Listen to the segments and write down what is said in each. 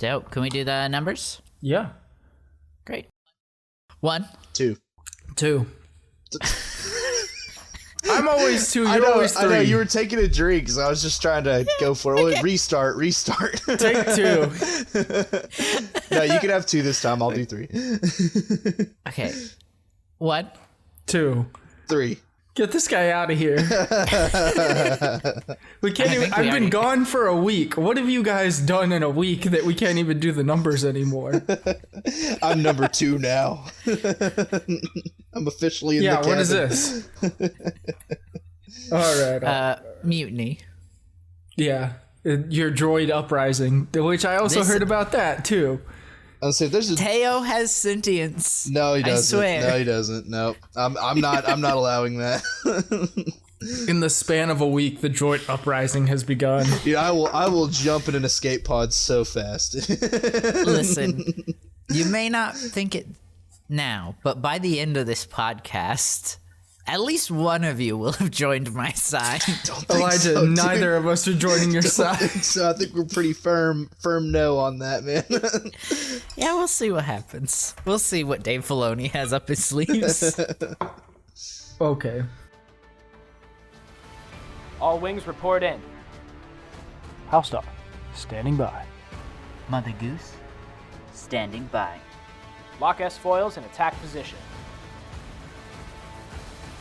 Dope. Can we do the numbers? Yeah. Great. 1, 2. 2. I'm always 2. You're always 3. I know. You were taking a drink because I was just trying to go for it. Well, restart. Take 2. No, you can have 2 this time. I'll do 3. Okay. 1, 2. 3. Get this guy out of here. We can't even. I've been gone for a week. What have you guys done in a week that we can't even do the numbers anymore? I'm number 2 now. I'm officially in the cabin. Yeah, what is this? All right. mutiny. Yeah, your droid uprising, which I also heard about that too. I'll say there's Teo has sentience. No, he doesn't. I swear. No, he doesn't. No, I'm not allowing that. In the span of a week, the droid uprising has begun. Dude, I will jump in an escape pod so fast. Listen, you may not think it now, but by the end of this podcast, at least one of you will have joined my side. Elijah, so, neither of us are joining your side. So I think we're pretty firm no on that, man. Yeah, we'll see what happens. We'll see what Dave Filoni has up his sleeves. Okay. All wings report in. HouseDog, standing by. Mother Goose, standing by. Lock S-foils in attack position.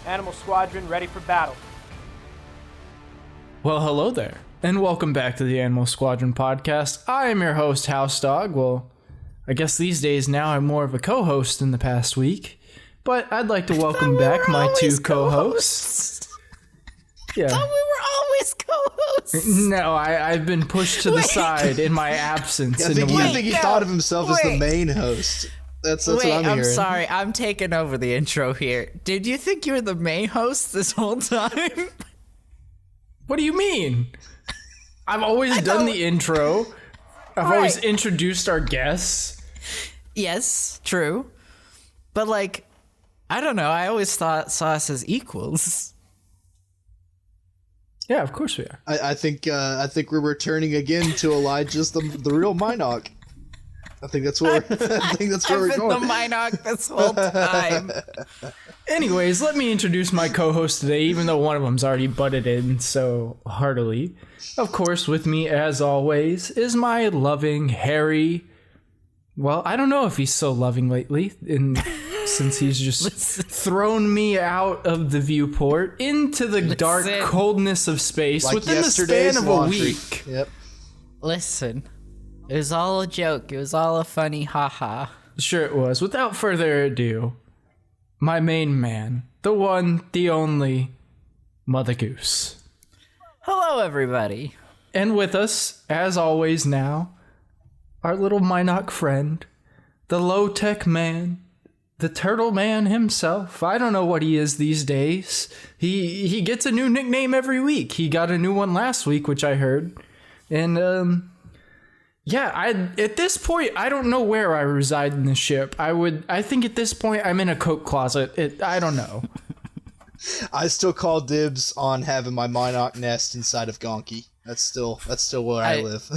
Animal Squadron ready for battle. Well, hello there, and welcome back to the Animal Squadron podcast. I am your host, HouseDog. Well, I guess these days now I'm more of a co-host than the past week, but I'd like to welcome back my 2 co-hosts. Yeah. I thought we were always co-hosts. No, I've been pushed to the side in my absence. I think he thought of himself as the main host. That's what I'm hearing. I'm sorry. I'm taking over the intro here. Did you think you were the main host this whole time? What do you mean? I've always done the intro. I've always introduced our guests. Yes, true. But like, I don't know. I always saw us as equals. Yeah, of course we are. I think we're returning again to Elijah's the real Minoc. I think that's where we're going. I've been the Minoc this whole time. Anyways, let me introduce my co-host today, even though one of them's already butted in so heartily. Of course, with me, as always, is my loving, hairy... Well, I don't know if he's so loving lately, since he's just thrown me out of the viewport into the dark coldness of space like within the span of a week. Yep. Listen. It was all a joke. It was all a funny haha. Sure it was. Without further ado, my main man, the one, the only, Mother Goose. Hello, everybody. And with us, as always now, our little Minoc friend, the Lowtech man, the Turtle Man himself. I don't know what he is these days. He gets a new nickname every week. He got a new one last week, which I heard. And, yeah, at this point, I don't know where I reside in the ship. I think at this point, I'm in a coat closet. I don't know. I still call dibs on having my Minoc nest inside of Gonky. That's still where I live.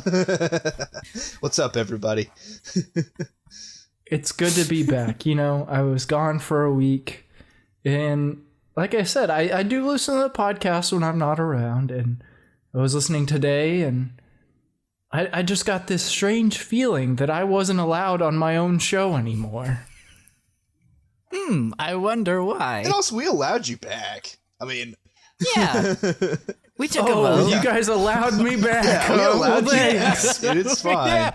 What's up, everybody? It's good to be back. You know, I was gone for a week. And like I said, I do listen to the podcast when I'm not around. And I was listening today, and I just got this strange feeling that I wasn't allowed on my own show anymore. I wonder why. And also, we allowed you back. I mean... Yeah. We took a vote. You guys allowed me back. Yeah, we allowed you back. Dude, it's fine.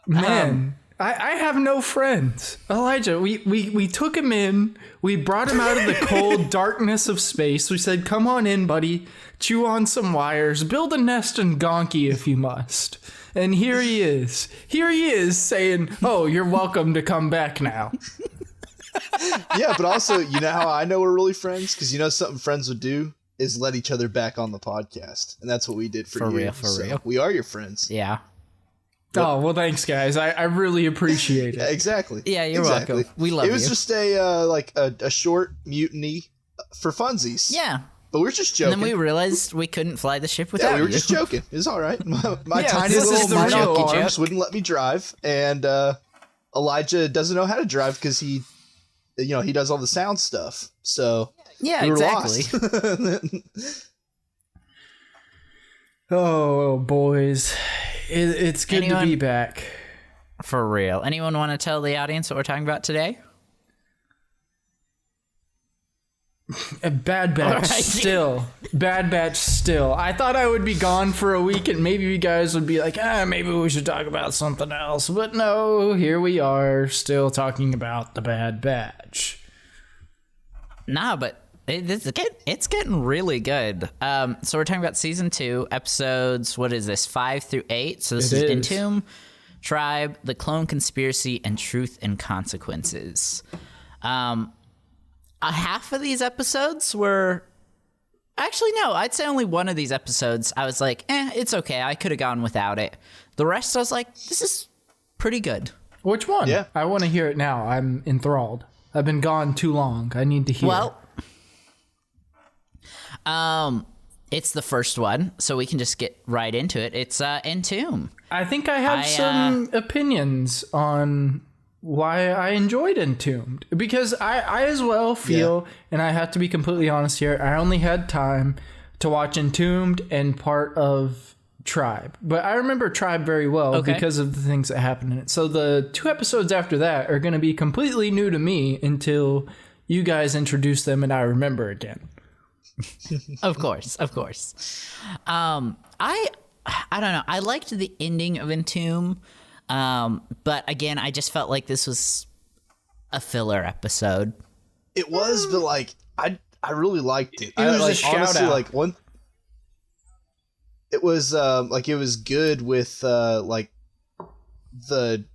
Man, I have no friends. Elijah, we took him in. We brought him out of the cold darkness of space. We said, come on in, buddy. Chew on some wires. Build a nest in Gonky if you must. And here he is. Here he is saying, oh, you're welcome to come back now. Yeah, but also, you know how I know we're really friends? Because you know something friends would do is let each other back on the podcast. And that's what we did for you. For real. We are your friends. Yeah. Oh, well, thanks, guys. I really appreciate it. Yeah, exactly. Yeah, you're welcome. We love you. It was just a short mutiny for funsies. Yeah. But we were just And joking. then we realized we couldn't fly the ship without we were you. just joking. It was all right. My Yeah, tiny this is little the Minoc real arms joke. wouldn't let me drive, and Elijah doesn't know how to drive because he does all the sound stuff. So Yeah, we were exactly. lost. Oh, boys. It's good to be back. For real. Anyone want to tell the audience what we're talking about today? A Bad Batch Alright. still. Bad Batch still. I thought I would be gone for a week and maybe you guys would be like, maybe we should talk about something else. But no, here we are still talking about the Bad Batch. Nah, but it's getting really good. So we're talking about season 2, episodes, what is this, 5 through 8? So this It is is. Entombed, Tribe, The Clone Conspiracy, and Truth and Consequences. Half of these episodes were... Actually, no, I'd say only one of these episodes, I was like, it's okay, I could have gone without it. The rest, I was like, this is pretty good. Which one? Yeah. I want to hear it now. I'm enthralled. I've been gone too long. I need to hear. Well, it's the first one, so we can just get right into it. It's Entombed. I think I have some opinions on why I enjoyed Entombed. Because I as well feel, and I have to be completely honest here, I only had time to watch Entombed and part of Tribe. But I remember Tribe very well because of the things that happened in it. So the 2 episodes after that are going to be completely new to me until you guys introduce them and I remember again. Of course. I don't know. I liked the ending of Entombed, but again, I just felt like this was a filler episode. It was, but like I really liked it. It was like, a shout honestly, out. like one. It was it was good with like the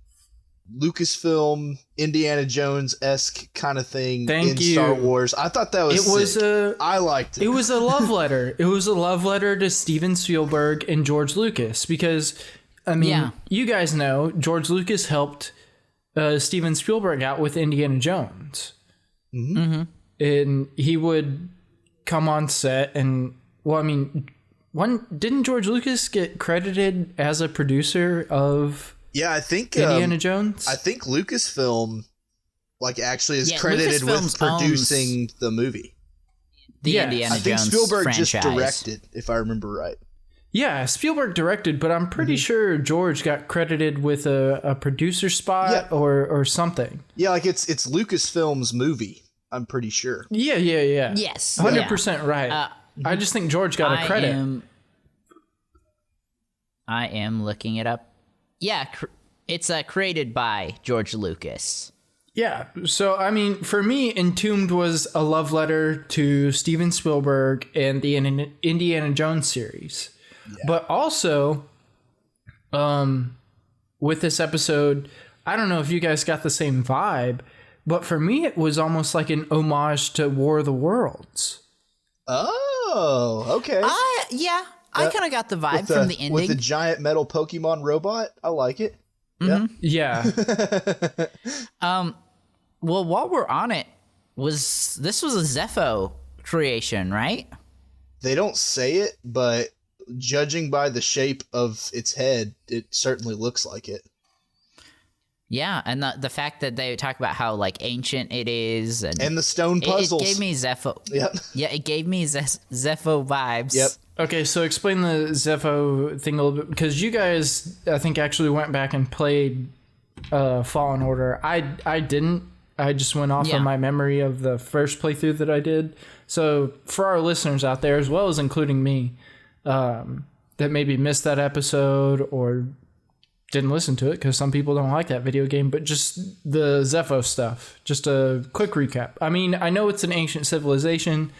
Lucasfilm Indiana Jones-esque kind of thing Thank in you. Star Wars. I thought that was It was sick. I liked it. It was a love letter. It was a love letter to Steven Spielberg and George Lucas because, I mean, you guys know George Lucas helped Steven Spielberg out with Indiana Jones. Mm-hmm. And he would come on set and, well, I mean, didn't George Lucas get credited as a producer of I think Indiana Jones? I think Lucasfilm like actually is Yeah, credited with Lucasfilms producing the movie. The Yes. Indiana I think Jones Spielberg franchise. just directed, if I remember right. Yeah, Spielberg directed, but I'm pretty sure George got credited with a producer spot or something. Yeah, like it's Lucasfilm's movie. I'm pretty sure. Yeah. Yes. 100% right. I just think George got a credit. I am looking it up. Yeah, it's created by George Lucas. Yeah. So, I mean, for me, Entombed was a love letter to Steven Spielberg and the Indiana Jones series. Yeah. But also, with this episode, I don't know if you guys got the same vibe, but for me, it was almost like an homage to War of the Worlds. Oh, okay. I kind of got the vibe from the ending. With the giant metal Pokemon robot. I like it. Mm-hmm. Yeah. Well, while we're on it, this was a Zepho creation, right? They don't say it, but judging by the shape of its head, it certainly looks like it. Yeah, and the fact that they talk about how like ancient it is, and the stone puzzles. It gave me Zepho. Yep. Yeah, it gave me Zepho vibes. Yep. Okay, so explain the Zepho thing a little bit, because you guys, I think, actually went back and played Fallen Order. I didn't. I just went off of my memory of the first playthrough that I did. So for our listeners out there, as well as including me, that maybe missed that episode or didn't listen to it, because some people don't like that video game, but just the Zepho stuff. Just a quick recap. I mean, I know it's an ancient civilization.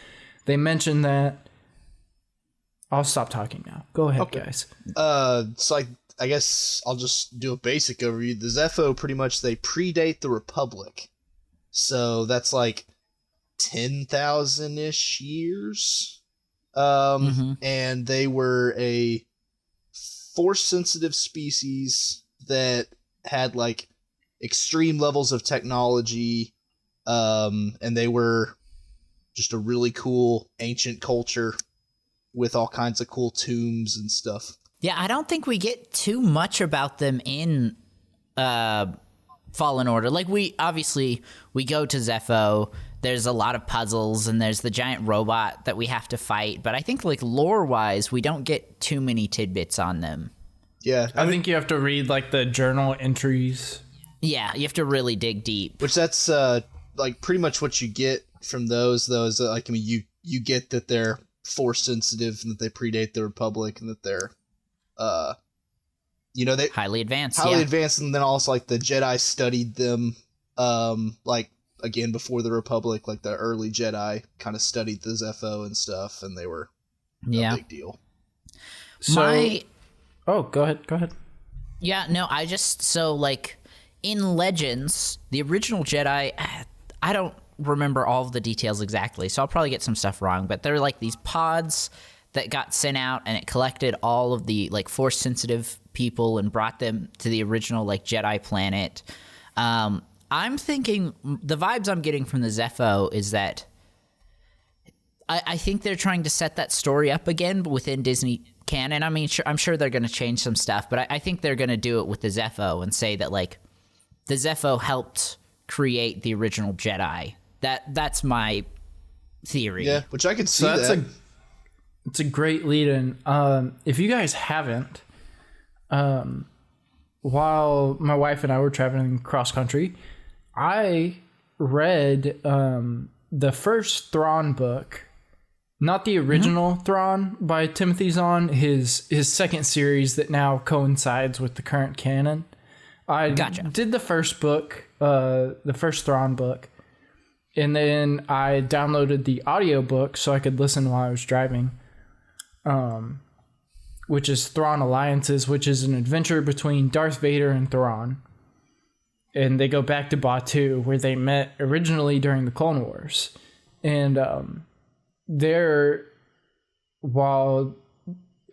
They mentioned that. I'll stop talking now. Go ahead, guys. It's like, I guess I'll just do a basic overview. The Zepho, pretty much, they predate the Republic. So that's like 10,000-ish years. And they were a force-sensitive species that had like extreme levels of technology. And they were just a really cool ancient culture with all kinds of cool tombs and stuff. Yeah, I don't think we get too much about them in Fallen Order. Like, we go to Zepho, there's a lot of puzzles, and there's the giant robot that we have to fight, but I think, like, lore-wise, we don't get too many tidbits on them. Yeah. I think you have to read, like, the journal entries. Yeah, you have to really dig deep. Which that's, like, pretty much what you get from those, though, is that, like, I mean, you get that they're Force-sensitive, and that they predate the Republic, and that they're, they highly advanced, and then also, like, the Jedi studied them, like, again, before the Republic, like, the early Jedi kind of studied the Zepho and stuff, and they were a big deal. So, go ahead. Yeah, no, like, in Legends, the original Jedi, I don't remember all of the details exactly, so I'll probably get some stuff wrong, but they're like these pods that got sent out, and it collected all of the, like, Force-sensitive people and brought them to the original, like, Jedi planet. I'm thinking, the vibes I'm getting from the Zepho is that I think they're trying to set that story up again within Disney canon. I mean, I'm sure they're going to change some stuff, but I think they're going to do it with the Zepho and say that, like, the Zepho helped create the original Jedi. That's my theory. Yeah, which I could see that. It's a great lead-in. If you guys haven't, while my wife and I were traveling cross-country, I read the first Thrawn book, not the original Thrawn by Timothy Zahn, his second series that now coincides with the current canon. I did the first book, the first Thrawn book, and then I downloaded the audiobook so I could listen while I was driving, which is Thrawn Alliances, which is an adventure between Darth Vader and Thrawn. And they go back to Batuu, where they met originally during the Clone Wars. And while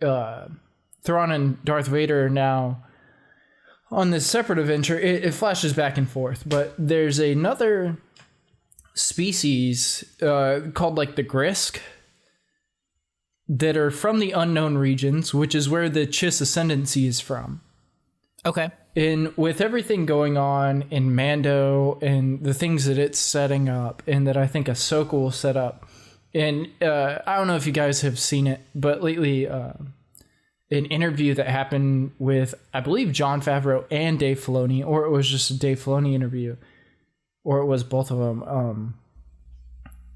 Thrawn and Darth Vader are now on this separate adventure, it flashes back and forth. But there's another species called, like, the Grisk that are from the unknown regions, which is where the Chiss Ascendancy is from. Okay. And with everything going on in Mando and the things that it's setting up, and that I think Ahsoka will set up, and I don't know if you guys have seen it, but lately an interview that happened with, I believe, Jon Favreau and Dave Filoni, or it was just a Dave Filoni interview, or it was both of them.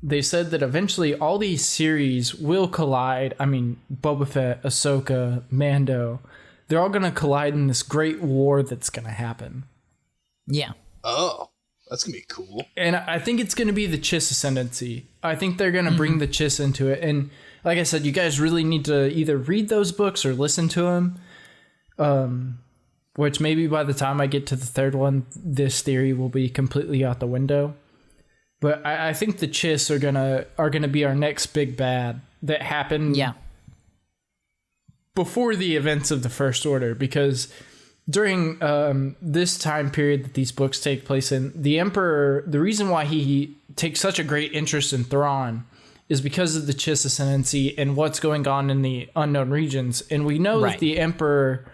They said that eventually all these series will collide. I mean, Boba Fett, Ahsoka, Mando, they're all going to collide in this great war that's going to happen. Yeah. Oh, that's going to be cool. And I think it's going to be the Chiss Ascendancy. I think they're going to bring the Chiss into it. And like I said, you guys really need to either read those books or listen to them. Which maybe by the time I get to the third one, this theory will be completely out the window. But I think the Chiss are gonna be our next big bad that happened before the events of the First Order, because during this time period that these books take place in, the Emperor, the reason why he takes such a great interest in Thrawn is because of the Chiss Ascendancy and what's going on in the unknown regions. And we know that the Emperor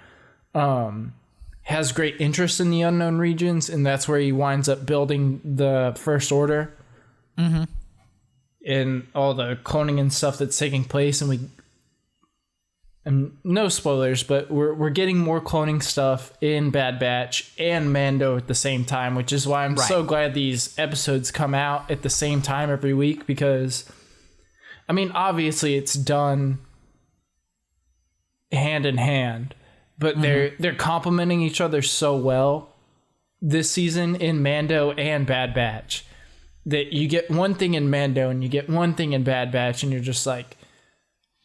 has great interest in the unknown regions, and that's where he winds up building the First Order. Mm-hmm. And all the cloning and stuff that's taking place, and no spoilers, but we're getting more cloning stuff in Bad Batch and Mando at the same time, which is why I'm so glad these episodes come out at the same time every week, because, I mean, obviously it's done hand in hand, but they're complementing each other so well this season in Mando and Bad Batch that you get one thing in Mando and you get one thing in Bad Batch, and you're just like,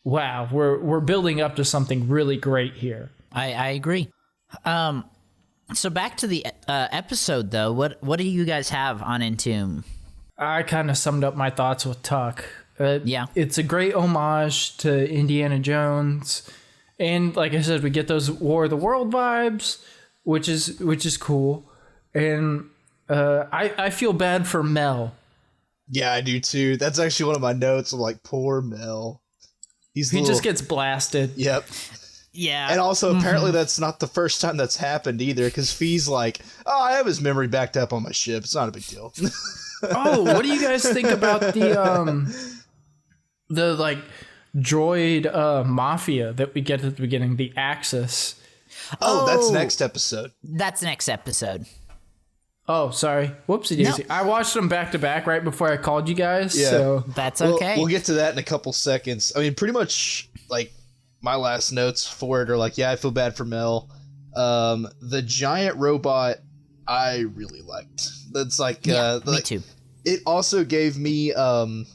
wow, we're building up to something really great here. I agree. So back to the episode, though. What do you guys have on Entombed? I kind of summed up my thoughts with Tuck. It's a great homage to Indiana Jones. And like I said, we get those War of the World vibes, which is cool. And I feel bad for Mel Yeah, I do too. That's actually one of my notes. I'm like, poor Mel. He just gets blasted. Yep. Yeah. And also, apparently, that's not the first time that's happened either, because Fee's like, oh, I have his memory backed up on my ship. It's not a big deal. Oh, what do you guys think about the like droid mafia that we get at the beginning, the Axis? Oh, that's next episode. That's next episode. Oh, sorry. Whoopsie daisy. No. I watched them back to back right before I called you guys. Yeah. So That's okay. We'll get to that in a couple seconds. I mean, pretty much, like, my last notes for it are like, yeah, I feel bad for Mel. The giant robot, I really liked. That's like, me too. It also gave me kind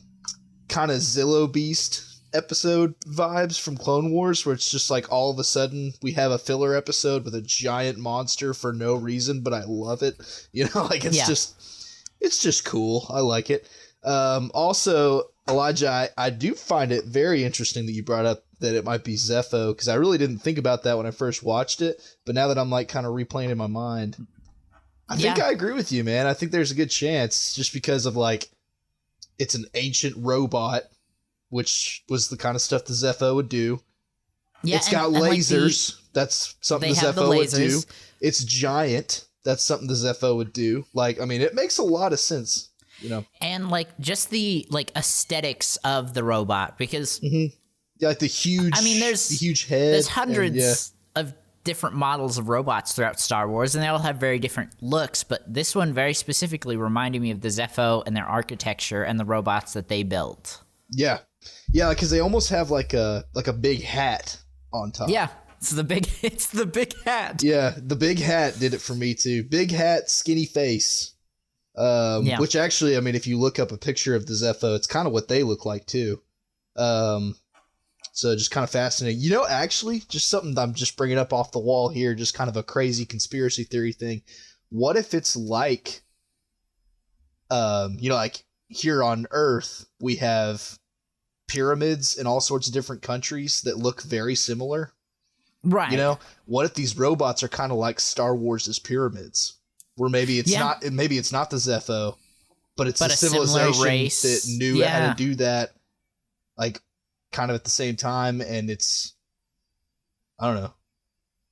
of Zillow Beast episode vibes from Clone Wars, where it's just like all of a sudden we have a filler episode with a giant monster for no reason, but I love it. You know, like it's just cool. I like it. Also, Elijah, I do find it very interesting that you brought up that it might be Zepho, because I really didn't think about that when I first watched it, but now that I'm like kind of replaying in my mind, I think I agree with you, man. I think there's a good chance, just because of like, it's an ancient robot, which was the kind of stuff the Zepho would do. Yeah, it's got lasers. That's something the Zepho would do. It's giant. That's something the Zepho would do. Like, I mean, it makes a lot of sense, you know. And like just the like aesthetics of the robot, because yeah, like the huge. I mean, the huge head. There's hundreds of different models of robots throughout Star Wars, and they all have very different looks. But this one very specifically reminded me of the Zepho and their architecture and the robots that they built. Yeah, yeah, because they almost have like a big hat on top. Yeah, it's the big hat. Yeah, the big hat did it for me too. Big hat, skinny face. Which actually, I mean, if you look up a picture of the Zepho, it's kind of what they look like too. So just kind of fascinating. You know, actually, just something that I'm just bringing up off the wall here, just kind of a crazy conspiracy theory thing. What if it's like, you know, like here on Earth, we have pyramids in all sorts of different countries that look very similar. Right. You know, what if these robots are kind of like Star Wars' pyramids, where maybe it's not the Zepho, but it's a civilization race that knew how to do that, like, kind of at the same time, and it's, I don't know.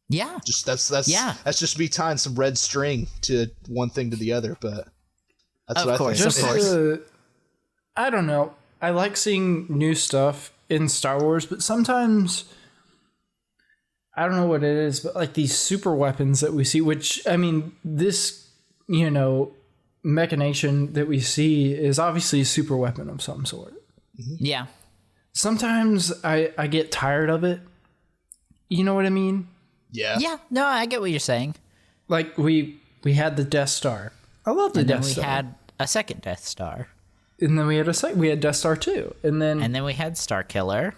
Yeah. Just that's just me tying some red string to one thing to the other, but that's what I think. Of course. I don't know. I like seeing new stuff in Star Wars, but sometimes I don't know what it is, but like these super weapons that we see, which, I mean, this, you know, machination that we see is obviously a super weapon of some sort. Yeah. Sometimes I get tired of it. You know what I mean? Yeah. Yeah. No, I get what you're saying. Like we had the Death Star. I love the Death Star. We had a second Death Star. And then we had Death Star 2. And then we had Star Killer.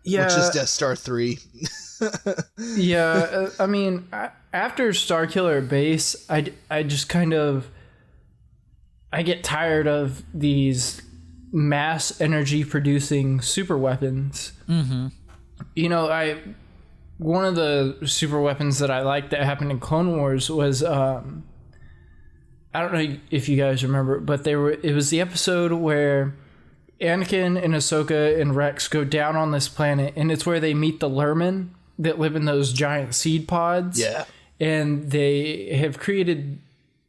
Yeah. Which is Death Star 3. Yeah, I mean, after Star Killer Base, I just kind of, I get tired of these mass energy producing super weapons. Mm-hmm. You know, one of the super weapons that I liked that happened in Clone Wars was, I don't know if you guys remember, but it was the episode where Anakin and Ahsoka and Rex go down on this planet, and it's where they meet the Lurmen that live in those giant seed pods. Yeah. And they have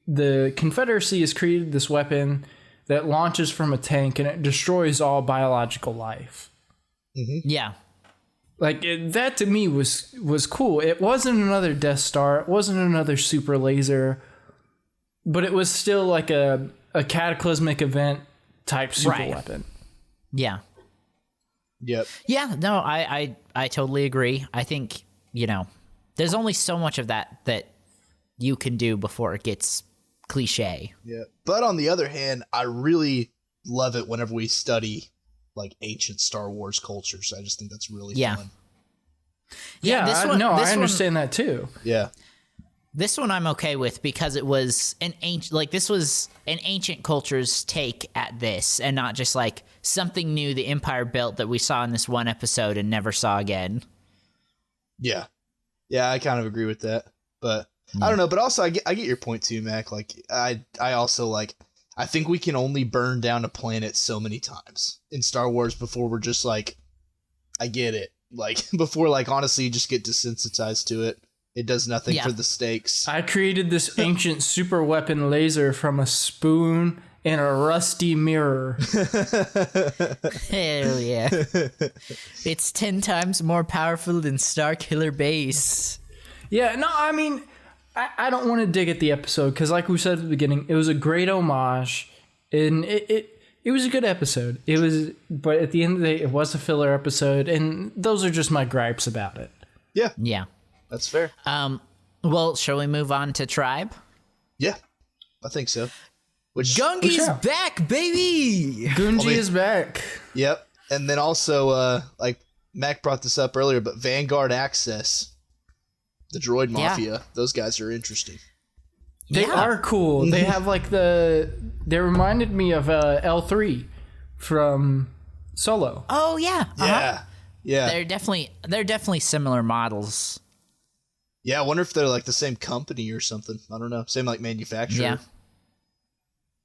the Confederacy has created this weapon that launches from a tank, and it destroys all biological life. Mm-hmm. Yeah. Like, that to me was cool. It wasn't another Death Star. It wasn't another super laser. But it was still like a cataclysmic event type super weapon. Yeah. Yep. Yeah, no, I totally agree. I think, you know, there's only so much of that you can do before it gets cliche. Yeah. But on the other hand, I really love it whenever we study like ancient Star Wars cultures. I just think that's really fun. Yeah, I understand that too. Yeah. This one I'm okay with because it was this was an ancient culture's take at this, and not just like something new the Empire built that we saw in this one episode and never saw again. Yeah. Yeah, I kind of agree with that. But I don't know, but also I get your point too, Mac. Like I also like I think we can only burn down a planet so many times in Star Wars before we're just like, I get it. Like, before, like, honestly, you just get desensitized to it. It does nothing for the stakes. I created this ancient super weapon laser from a spoon and a rusty mirror. Hell yeah. It's 10 times more powerful than Starkiller Base. Yeah, no, I mean, I don't want to dig at the episode because, like we said at the beginning, it was a great homage, and it was a good episode. It was, but at the end of the day, it was a filler episode, and those are just my gripes about it. Yeah. That's fair. Well, shall we move on to Tribe? Yeah, I think so. Which Gungi's back, baby! Gungi is back. Yep. And then also, like Mac brought this up earlier, but Vanguard Access, the droid mafia, those guys are interesting. They are cool. They have like they reminded me of L3 from Solo. Oh yeah. Yeah. They're definitely similar models. Yeah, I wonder if they're like the same company or something. I don't know. Same like manufacturer.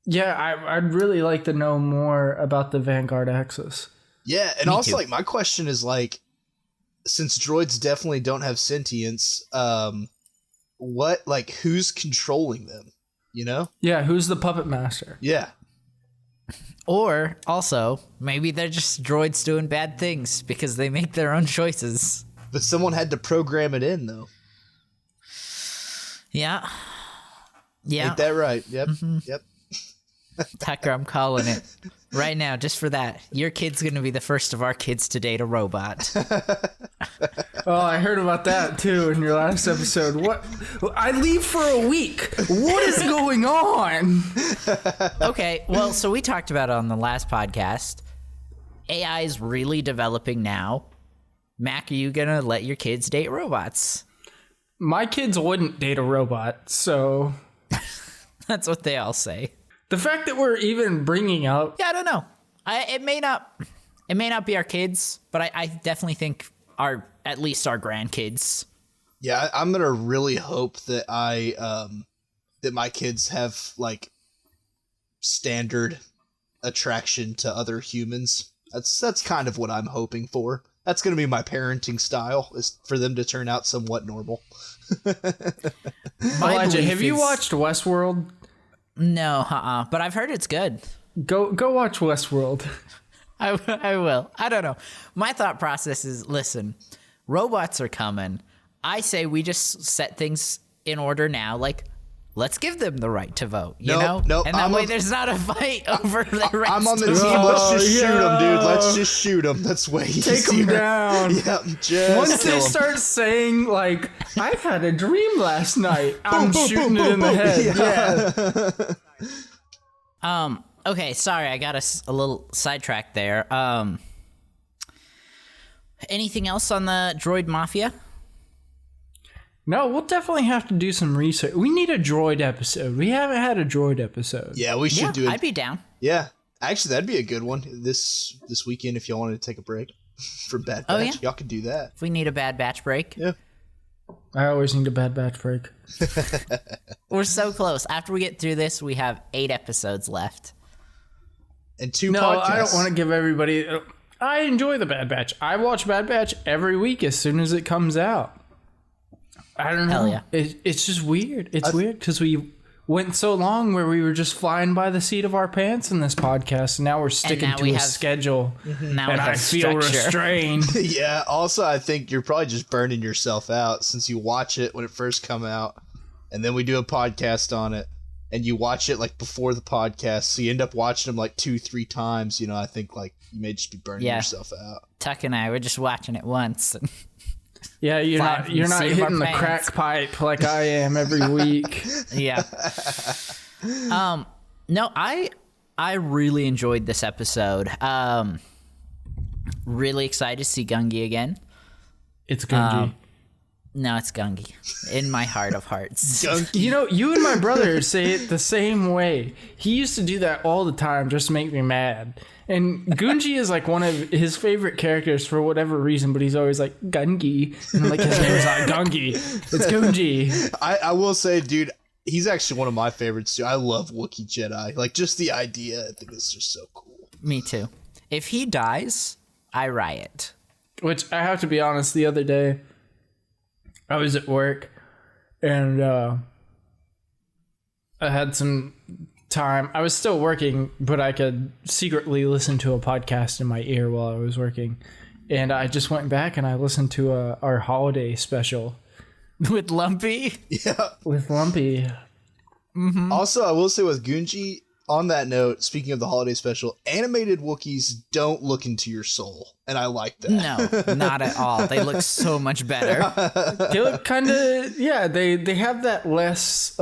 Yeah, I'd really like to know more about the Vanguard Axis. Yeah, and Me also too. like my question is like, since droids definitely don't have sentience, who's controlling them? You know? Yeah, who's the puppet master? Yeah. Or also, maybe they're just droids doing bad things because they make their own choices. But someone had to program it in though. Yeah. Ain't that right? Yep. Yep. Tucker, I'm calling it right now just for that. Your kid's going to be the first of our kids to date a robot. Oh, I heard about that too in your last episode. What? I leave for a week. What is going on? Okay, well, so we talked about it on the last podcast. AI is really developing now. Mac, are you going to let your kids date robots? My kids wouldn't date a robot, so That's what they all say. the fact that we're even bringing up, Yeah, I don't know. It may not be our kids, but I definitely think at least our grandkids. Yeah, I'm gonna really hope that that my kids have like standard attraction to other humans. That's kind of what I'm hoping for. That's gonna be my parenting style, is for them to turn out somewhat normal. Elijah, have you watched Westworld? No, but I've heard it's good. Go watch Westworld. I will. I don't know. My thought process is, listen, robots are coming. I say we just set things in order now. Like, let's give them the right to vote, you know? Nope. And that way there's not a fight over the rights I'm on the to team. vote. Let's just shoot them, dude. Let's just shoot them. That's way easier. Take them down. Yep, just Once kill they 'em. start saying, like, I had a dream last night, I'm shooting it in the head. Yeah. Okay, sorry, I got a little sidetracked there. Anything else on the droid mafia? No, we'll definitely have to do some research. We need a droid episode. We haven't had a droid episode. Yeah, we should do it. I'd be down. Yeah, actually, that'd be a good one this weekend if y'all wanted to take a break from Bad Batch. Oh, yeah? Y'all could do that. If we need a Bad Batch break. Yeah. I always need a Bad Batch break. We're so close. After we get through this, we have 8 episodes left. And 2 No, podcasts. I don't want to give everybody... I enjoy the Bad Batch. I watch Bad Batch every week as soon as it comes out. I don't know. Hell yeah. It's just weird. It's weird because we went so long where we were just flying by the seat of our pants in this podcast, and now we're sticking now to we a have- schedule, Now and we I have feel structure. restrained. Yeah, also, I think you're probably just burning yourself out since you watch it when it first come out, and then we do a podcast on it, and you watch it like before the podcast, so you end up watching them like 2-3 times. You know, I think like you may just be burning Yeah. yourself out. Tuck and I were just watching it once. Yeah, you're Flying not from you're the not seat of our hitting the pants. crack pipe like I am every week. Yeah. No, I really enjoyed this episode. Really excited to see Gungi again. It's Gungi. No, it's Gungi. In my heart of hearts. You know, you and my brother say it the same way. He used to do that all the time just to make me mad. And Gungi is like one of his favorite characters for whatever reason, but he's always like, Gungi. And I'm like, his name's not Gungi. It's Gungi. I will say, dude, He's actually one of my favorites too. I love Wookiee Jedi. Like, just the idea, I think it's just so cool. Me too. If he dies, I riot. Which, I have to be honest, the other day, I was at work, and I had some time. I was still working, but I could secretly listen to a podcast in my ear while I was working. And I just went back and I listened to our holiday special. With Lumpy? Yeah. With Lumpy. Mm-hmm. Also, I will say with Gunji, on that note, speaking of the holiday special, animated Wookiees don't look into your soul. And I like that. No, not at all. They look so much better. They look kind of, yeah, they have that less,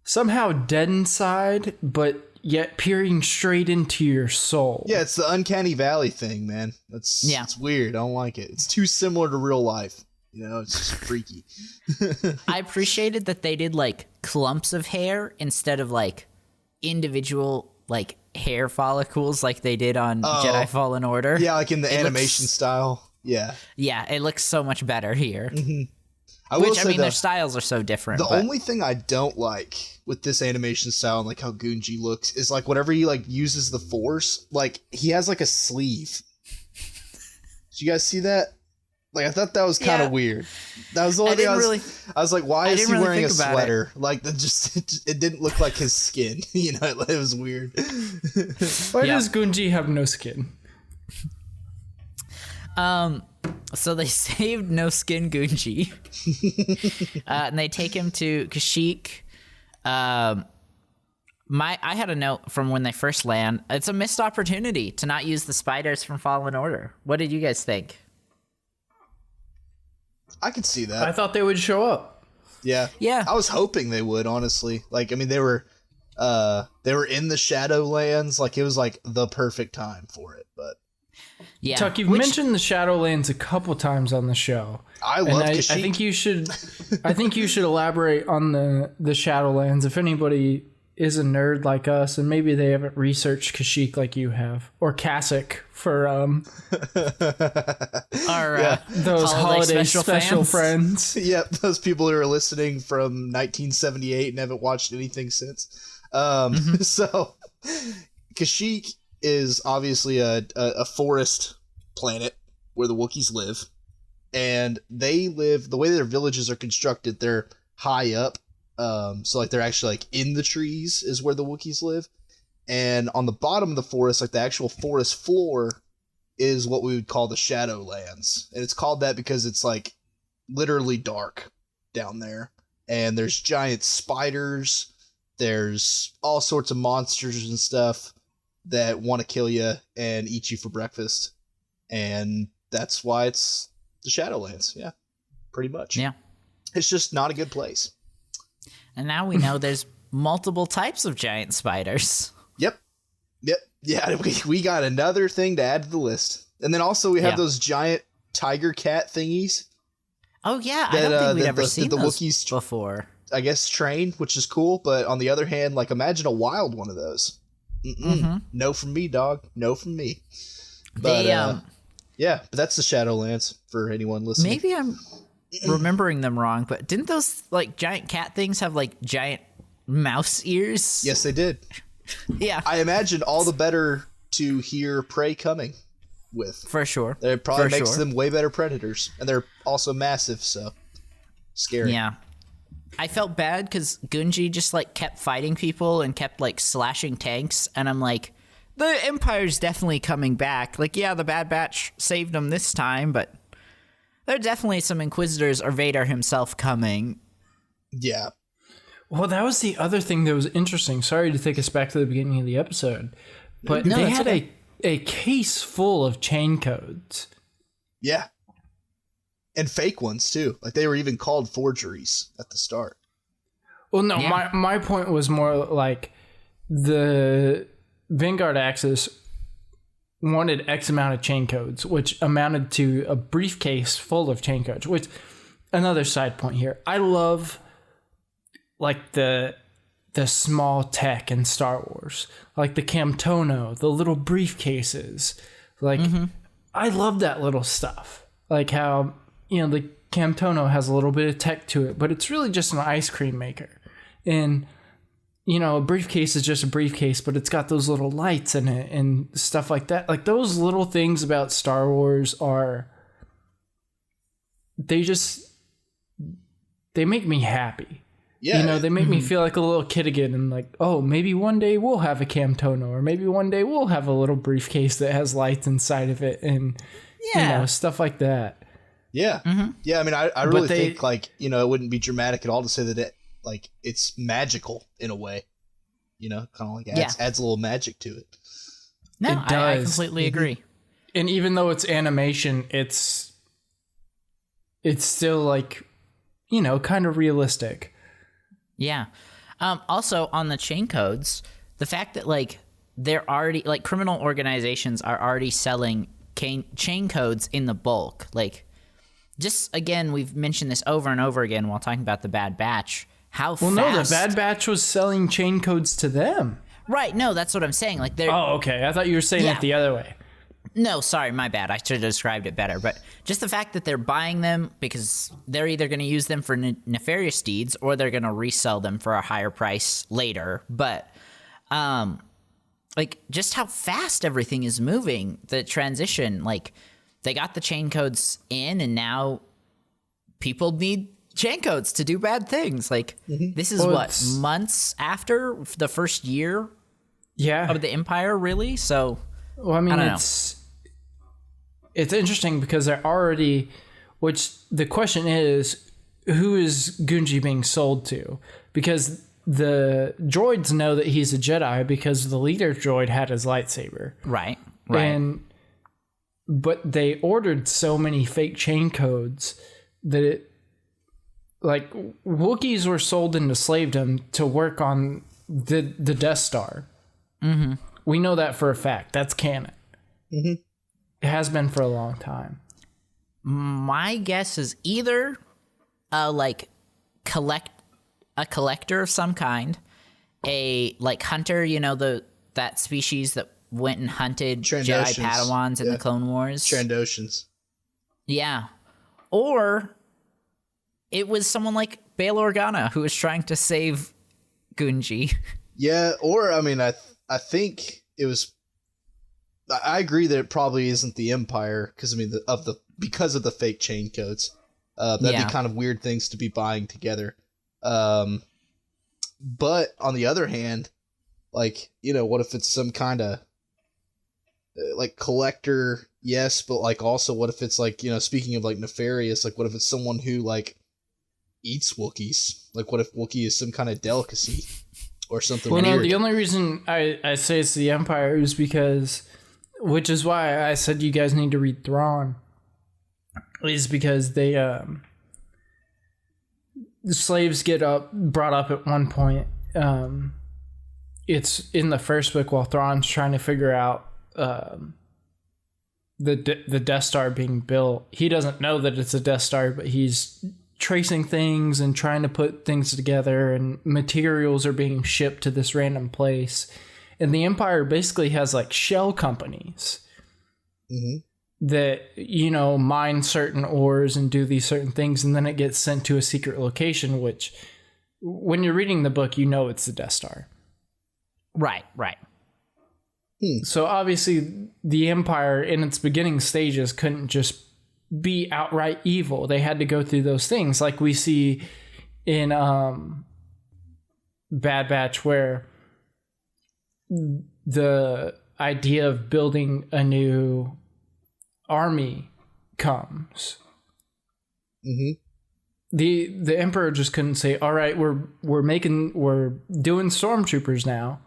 somehow deadened side, but yet peering straight into your soul. Yeah, it's the Uncanny Valley thing, man. It's weird. I don't like it. It's too similar to real life. You know, it's just freaky. I appreciated that they did like clumps of hair instead of like individual like hair follicles like they did on Jedi Fallen Order. Yeah, like in the animation style. Yeah. Yeah, it looks so much better here. Mm-hmm. Their styles are so different. The only thing I don't like with this animation style and like how Gunji looks is like whenever he like uses the Force, like he has like a sleeve. Did you guys see that? Like I thought that was kind of weird. That was the only thing I was like, why is he wearing a sweater? Like that it didn't look like his skin. You know, it was weird. Why does Gunji have no skin? So they saved No Skin Gunji, and they take him to Kashyyyk. I had a note from when they first land. It's a missed opportunity to not use the spiders from Fallen Order. What did you guys think? I could see that. I thought they would show up. Yeah. I was hoping they would, honestly. Like, I mean, they were in the Shadowlands. Like, it was like the perfect time for it. But yeah, Tuck, you've mentioned the Shadowlands a couple times on the show. I love Kashyyyk. I think you should elaborate on the Shadowlands. If anybody is a nerd like us, and maybe they haven't researched Kashyyyk like you have, or Kasich for those holiday special friends. Yep, those people who are listening from 1978 and haven't watched anything since. So Kashyyyk is obviously a forest planet where the Wookiees live, and they live the way their villages are constructed. They're high up. So like they're actually like in the trees is where the Wookiees live, and on the bottom of the forest, like the actual forest floor, is what we would call the Shadowlands, and it's called that because it's like literally dark down there, and there's giant spiders, there's all sorts of monsters and stuff that want to kill you and eat you for breakfast, and that's why it's the Shadowlands. Yeah, pretty much. Yeah, it's just not a good place. And now we know there's multiple types of giant spiders. Yep. Yeah, we got another thing to add to the list. And then also we have those giant tiger cat thingies. Oh, yeah. I don't think we've ever seen those Wookiees before. I guess train, which is cool. But on the other hand, like imagine a wild one of those. No from me, dog. No from me. But yeah, but that's the Shadowlands for anyone listening. Maybe I'm remembering them wrong, but didn't those like giant cat things have like giant mouse ears? Yes, they did. Yeah, I imagine all the better to hear prey coming with. For sure. It probably makes them way better predators, and they're also massive, so scary. Yeah, I felt bad because Gunji just like kept fighting people and kept like slashing tanks, and I'm like, the Empire's definitely coming back. Like, yeah, the Bad Batch saved them this time, but there are definitely some Inquisitors or Vader himself coming. Yeah. Well, that was the other thing that was interesting. Sorry to take us back to the beginning of the episode, but they had a case full of chain codes. Yeah. And fake ones, too. Like, they were even called forgeries at the start. Well, no, my point was more like the Vanguard Axis wanted X amount of chain codes, which amounted to a briefcase full of chain codes, which another side point here. I love like the small tech in Star Wars, like the Camtono, the little briefcases. Like I love that little stuff. Like how, you know, Camtono has a little bit of tech to it, but it's really just an ice cream maker. And, you know, a briefcase is just a briefcase, but it's got those little lights in it and stuff like that. Like, those little things about Star Wars they make me happy. Yeah. You know, they make me feel like a little kid again, and like, oh, maybe one day we'll have a Camtono, or maybe one day we'll have a little briefcase that has lights inside of it, and you know, stuff like that. Yeah. Yeah, I mean, I really think, like, you know, it wouldn't be dramatic at all to say that it's magical in a way. You know, kind of like adds a little magic to it. No, It I does. completely agree. And even though it's animation, it's still, like, you know, kind of realistic. Yeah. Also, on the chain codes, the fact that, like, they're already, like, criminal organizations are already selling chain codes in the bulk. Like, just, again, we've mentioned this over and over again while talking about the Bad Batch. How fast... Well, no, the Bad Batch was selling chain codes to them. Right, no, that's what I'm saying. Like, they're... Oh, okay. I thought you were saying it the other way. No, sorry, my bad. I should have described it better. But just the fact that they're buying them because they're either going to use them for nefarious deeds or they're going to resell them for a higher price later. But, like, just how fast everything is moving, the transition. Like, they got the chain codes in, and now people need chain codes to do bad things. Like, this is months after the first year of the Empire, really? So... Well, I mean, I don't it's interesting because they're already, which the question is, who is Gunji being sold to? Because the droids know that he's a Jedi because the leader droid had his lightsaber. Right. But they ordered so many fake chain codes that like, Wookiees were sold into slavedom to work on the Death Star. Mm-hmm. We know that for a fact. That's canon. Mm-hmm. It has been for a long time. My guess is either a collector of some kind, a like hunter, you know, that species that went and hunted Jedi Padawans in the Clone Wars. Trandoshans. Yeah. Or it was someone like Bail Organa who was trying to save Gunji. Yeah, or I mean, I think it was. I agree that it probably isn't the Empire because I mean because of the fake chain codes. That'd be kind of weird things to be buying together. But on the other hand, like, you know, what if it's some kind of like collector? Yes, but like also what if it's like, you know, speaking of like nefarious, like what if it's someone who like eats Wookiees? Like what if Wookiee is some kind of delicacy? Or something weird. No, the only reason I say it's the Empire is because, which is why I said you guys need to read Thrawn, is because they, the slaves get brought up at one point. It's in the first book while Thrawn's trying to figure out the Death Star being built. He doesn't know that it's a Death Star, but he's tracing things and trying to put things together, and materials are being shipped to this random place. And the Empire basically has like shell companies that, you know, mine certain ores and do these certain things, and then it gets sent to a secret location, which when you're reading the book, you know it's the Death Star. Right. So obviously the Empire in its beginning stages couldn't just be outright evil. They had to go through those things like we see in Bad Batch, where the idea of building a new army comes. The Emperor just couldn't say, all right, we're doing stormtroopers now.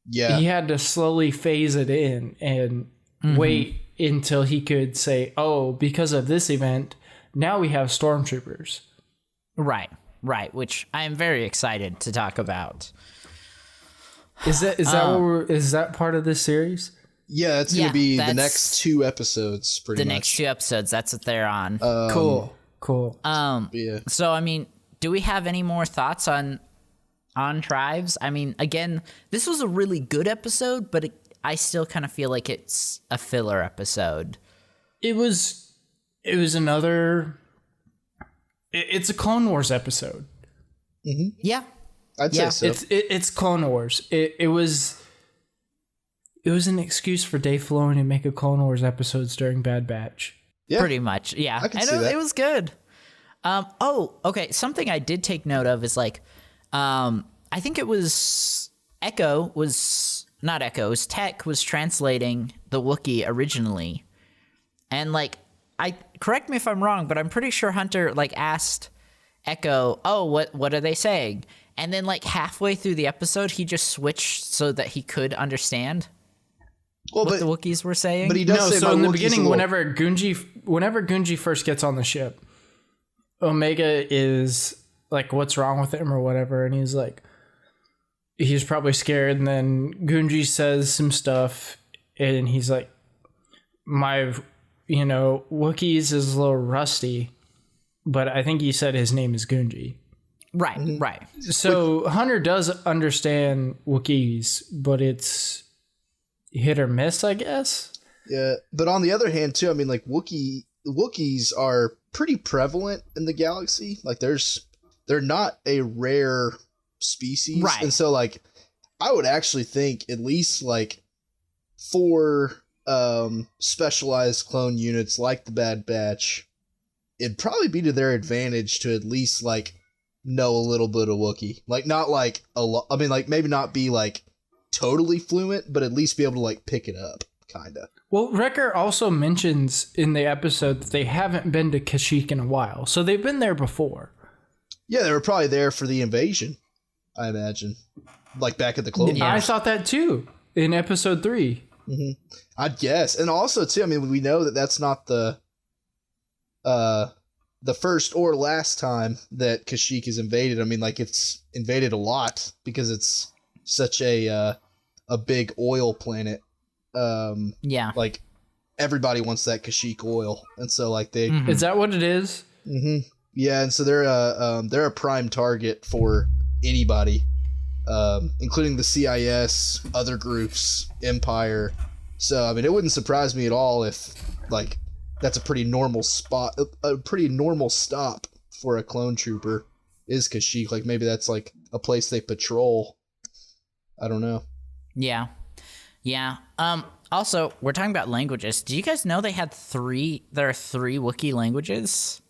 Yeah. He had to slowly phase it in and wait until he could say, oh, because of this event, now we have stormtroopers. Right, which I am very excited to talk about. Is that part of this series? Yeah, it's going to be the next 2 episodes, pretty much. The next 2 episodes, that's what they're on. Cool. Yeah. So, I mean, do we have any more thoughts on Tribes? I mean, again, this was a really good episode, but I still kind of feel like it's a filler episode. It was another It's a Clone Wars episode. Yeah. I'd Yeah. say so. It's Clone Wars. It was an excuse for Dave Filoni to make a Clone Wars episodes during Bad Batch. Yeah. Pretty much. Yeah. I can see that. It was good. Okay. Something I did take note of is like, I think it was Tech was translating the Wookiee originally. And like, correct me if I'm wrong, but I'm pretty sure Hunter like asked Echo, "Oh, what are they saying?" And then like halfway through the episode, he just switched so that he could understand Well, what the Wookiees were saying. but he does say So my in the Wookiee's beginning, a little- whenever Gunji first gets on the ship, Omega is like, "What's wrong with him?" or whatever, and he's like, he's probably scared. And then Gunji says some stuff, and he's like, "My, Wookiees is a little rusty," but I think he said his name is Gunji. Right, right. So Hunter does understand Wookiees, but it's hit or miss, I guess. Yeah, but on the other hand, too, I mean, like Wookiees are pretty prevalent in the galaxy. Like, they're not a rare species, Right. And so, like, I would actually think at least like for specialized clone units like the Bad Batch, it'd probably be to their advantage to at least like know a little bit of Wookiee. Like, not like a lot. I mean, like, maybe not be like totally fluent, but at least be able to like pick it up, kind of. Well, Wrecker also mentions in the episode that they haven't been to Kashyyyk in a while, so they've been there before. Yeah, they were probably there for the invasion, I imagine. Like back at the Clone Wars. I thought that too in episode 3. I'd guess. And also, too, I mean, we know that that's not the first or last time that Kashyyyk is invaded. I mean, like, it's invaded a lot because it's such a big oil planet. Yeah. Like, everybody wants that Kashyyyk oil. And so, like, they... Is that what it is? Yeah, and so they're a prime target for anybody, including the CIS, other groups, Empire. So I mean, it wouldn't surprise me at all if like that's a pretty normal stop for a clone trooper is Kashyyyk. Like maybe that's like a place they patrol. I don't know. Yeah. Yeah. Also, we're talking about languages. Do you guys know there are 3 Wookiee languages?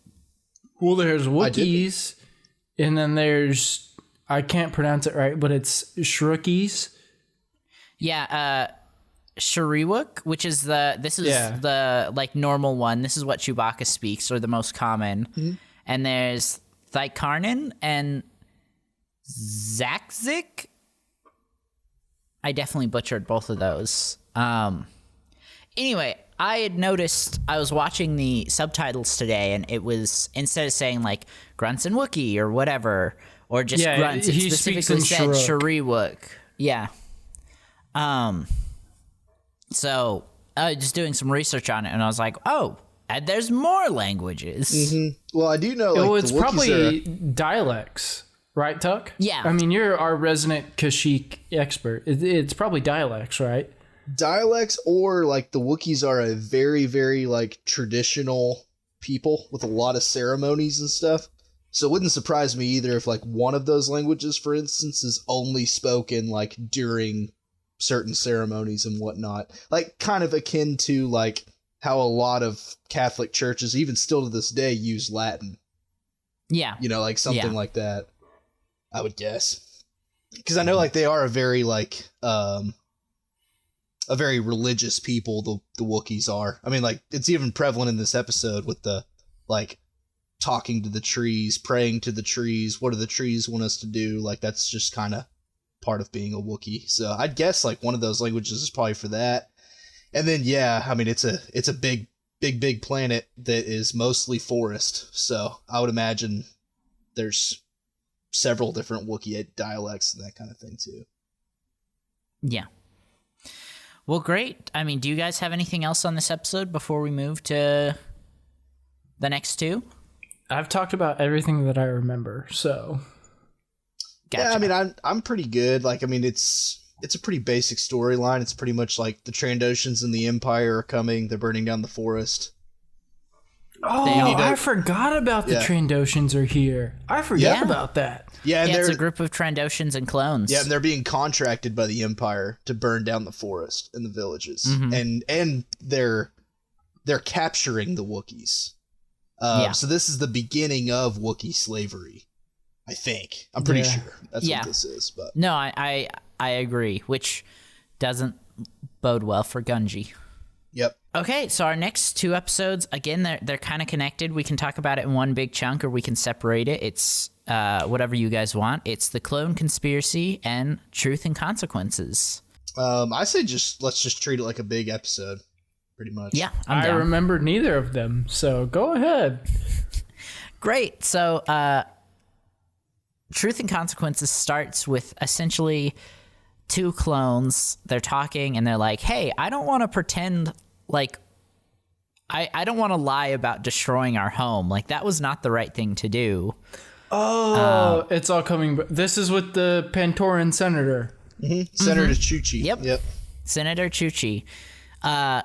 Well, there's Wookiees, and then there's, I can't pronounce it right, but it's Shrookies. Yeah, Shariwook, which is the like normal one. This is what Chewbacca speaks, or the most common. And there's Thykarnan and Zakzik. I definitely butchered both of those. Anyway, I had noticed, I was watching the subtitles today, and it was, instead of saying like grunts and Wookiee or whatever, or just grunts, it he speaks in specifically said Shariwook. Shariwook. Yeah. So I was just doing some research on it, and I was like, oh, and there's more languages. Well, I do know. Like, Well, it's the Wookiees probably dialects, right, Tuck? Yeah. I mean, you're our resident Kashyyyk expert. It's probably dialects, right? dialects, or like the Wookiees are a very, very like traditional people with a lot of ceremonies and stuff. So it wouldn't surprise me either if like one of those languages, for instance, is only spoken like during certain ceremonies and whatnot. Like kind of akin to like how a lot of Catholic churches, even still to this day, use Latin. Yeah. You know, like something like that, I would guess. Because I know like they are a very like a very religious people, the Wookiees are. I mean, like it's even prevalent in this episode with the like talking to the trees, praying to the trees. What do the trees want us to do? Like that's just kind of part of being a Wookiee. So I'd guess like one of those languages is probably for that. And then yeah, I mean it's a big planet that is mostly forest. So I would imagine there's several different Wookiee dialects and that kind of thing too. Yeah. Well, great. I mean, do you guys have anything else on this episode before we move to the next two? I've talked about everything that I remember, so. Gotcha. Yeah, I mean, I'm pretty good. Like, I mean, it's a pretty basic storyline. It's pretty much like the Trandoshans and the Empire are coming. They're burning down the forest. Oh, I forgot about the Trandoshans are here. I forgot about that. Yeah, and it's a group of Trandoshans and clones. Yeah, and they're being contracted by the Empire to burn down the forest and the villages, and they're capturing the Wookiees. So this is the beginning of Wookiee slavery. I think. I'm pretty sure that's what this is. But no, I agree, which doesn't bode well for Gungi. Yep. Okay, so our next 2 episodes, again, they're kind of connected. We can talk about it in one big chunk, or we can separate it. It's whatever you guys want. It's the Clone Conspiracy and Truth and Consequences. I say let's just treat it like a big episode, pretty much. Yeah, I remember neither of them, so go ahead. Great. So, Truth and Consequences starts with essentially 2 clones. They're talking and they're like, hey, I don't want to pretend like I don't want to lie about destroying our home. Like, that was not the right thing to do. Oh, it's all coming. This is with the Pantoran senator. Senator Chuchi. Yep. Senator Chuchi.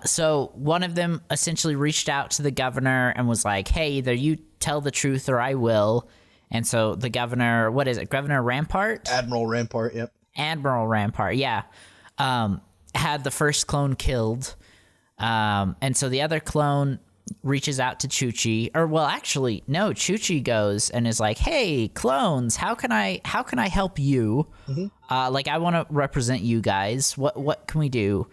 So one of them essentially reached out to the governor and was like, hey, either you tell the truth or I will. And so the governor, what is it? Governor Rampart? Admiral Rampart, yep. Admiral Rampart, yeah. Had the first clone killed. And so the other clone reaches out to Chuchi, or well, actually, no, Chuchi goes and is like, hey, clones, how can I help you? Like, I want to represent you guys. What can we do?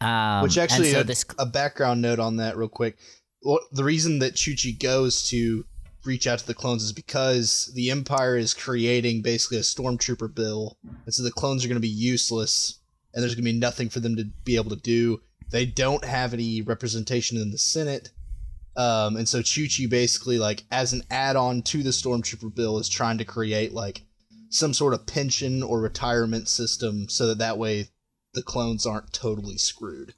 Which actually, so a background note on that real quick. The reason that Chuchi goes to reach out to the clones is because the Empire is creating basically a stormtrooper bill, and so the clones are going to be useless, and there's going to be nothing for them to be able to do. They don't have any representation in the Senate, and so Chuchi basically, like, as an add-on to the stormtrooper bill, is trying to create like some sort of pension or retirement system so that way the clones aren't totally screwed.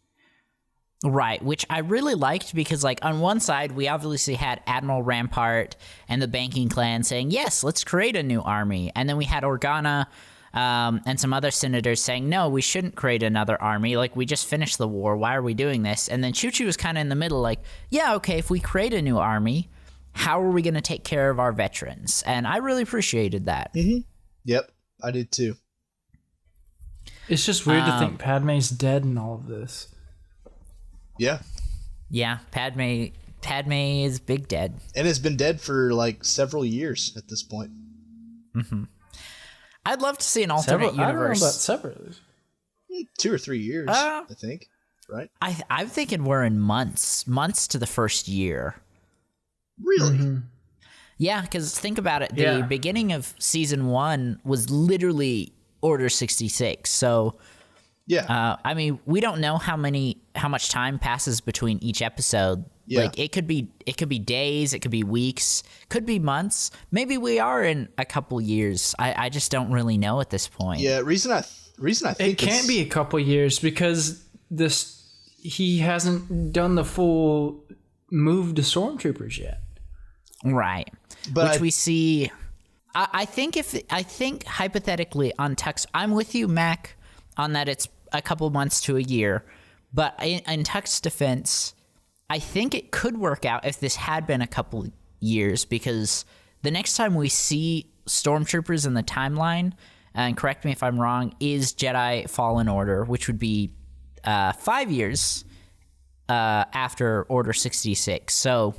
Right, which I really liked because, like, on one side, we obviously had Admiral Rampart and the banking clan saying, yes, let's create a new army. And then we had Organa and some other senators saying, no, we shouldn't create another army. Like, we just finished the war. Why are we doing this? And then Chuchi was kind of in the middle, like, yeah, okay, if we create a new army, how are we going to take care of our veterans? And I really appreciated that. Yep, I did too. It's just weird to think Padme's dead in all of this. Yeah. Yeah, Padme is big dead. And has been dead for like several years at this point. I'd love to see an alternate universe. I don't know about separately. 2 or 3 years, I think. Right? I'm thinking we're in months to the first year. Really? Yeah, because think about it. The beginning of season 1 was literally Order 66. So, yeah. I mean, we don't know how much time passes between each episode. Yeah. Like, it could be days, it could be weeks, could be months. Maybe we are in a couple years. I just don't really know at this point. Yeah. Reason I think it can't be a couple years because he hasn't done the full move to stormtroopers yet. Right. But which we see. I think hypothetically on Tux, I'm with you, Mac, on that it's a couple months to a year. But in Tuck's defense, I think it could work out if this had been a couple years, because the next time we see stormtroopers in the timeline, and correct me if I'm wrong, is Jedi Fallen Order, which would be 5 years after Order 66. So,